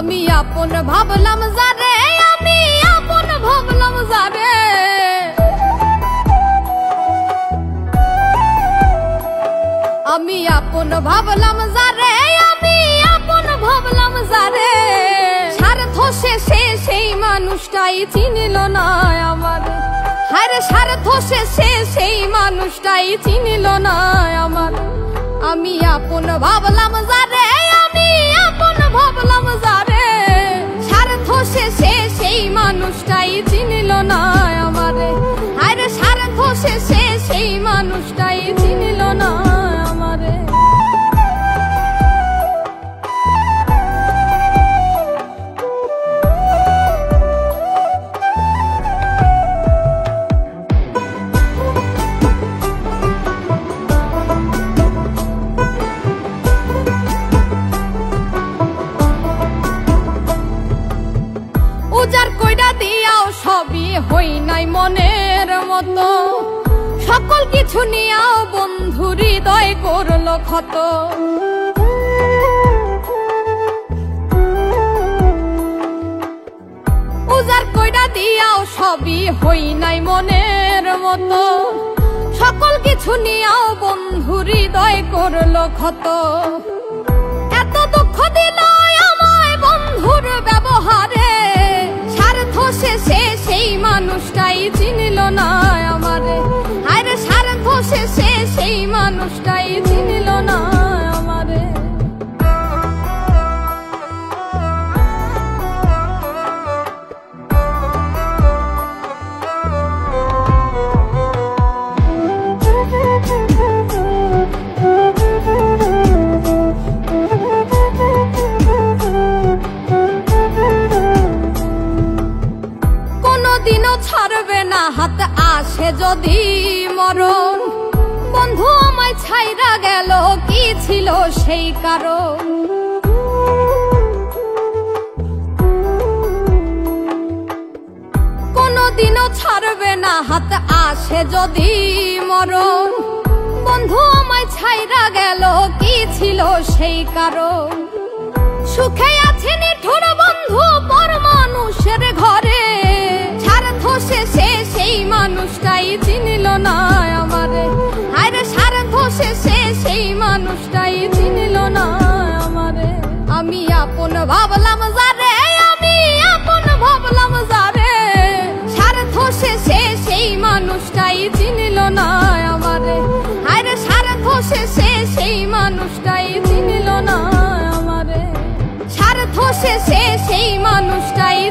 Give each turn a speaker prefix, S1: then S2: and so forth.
S1: আমি আপন ভাবলাম যারে, আমি আপন ভাবলাম যারে, আমি আপন ভাবলাম যারে, আমি আপন ভাবলাম যারে, স্বার্থ শেষে সেই মানুষটাই চিনিল না আমার। হায়রে স্বার্থ শেষে সেই মানুষটাই চিনিল না আমার। আমি আপন ভাবলাম যারে, আমি আপন ভাবলাম যারে, স্বার্থ শেষে সেই মানুষটাই চিনিল না আমারে। হায়রে স্বার্থ শেষে সেই মানুষটাই চিনিল না আমারে। উজার কইরা দিয়াও সবই হই নাই মনের মতো, সকল কিছু নিয়াও বন্ধু হৃদয় করলো ক্ষত। উজার কইরা দিয়াও সবই হই নাই মনের মতো, সকল কিছু নিয়াও বন্ধু হৃদয় করলো ক্ষত। এত দুঃখ দিল আমায় বন্ধুর ব্যবহারে, স্বার্থ শেষে সেই মানুষটাই চিনিল না আমারে। হায়রে স্বার্থ শেষে সেই মানুষটাই চিনিল না আমারে। কোনদিনও ছাড়বে না হাত আসে যদি মরণ, বন্ধু আমায় ছাইরা গেল কি ছিল সেই কারণ। কোনদিনও ছাড়বে না হাত আসে যদি মরণ, বন্ধু আমায় ছাইরা গেল কি ছিল সেই কারণ। সুখে আছে নিঠুর বন্ধু পর মানুষের ঘরে, স্বার্থ শেষে সেই মানুষটাই চিনিল না আমারে। হায়রে স্বার্থ শেষে সেই মানুষটাই চিনিল না আমারে। আমি আপন ভাবলাম যারে, আমি আপন ভাবলাম যারে, স্বার্থ শেষে সেই মানুষটাই চিনিল না আমারে। হায়রে স্বার্থ শেষে সেই মানুষটাই চিনিল না আমারে। স্বার্থ শেষে সেই মানুষটাই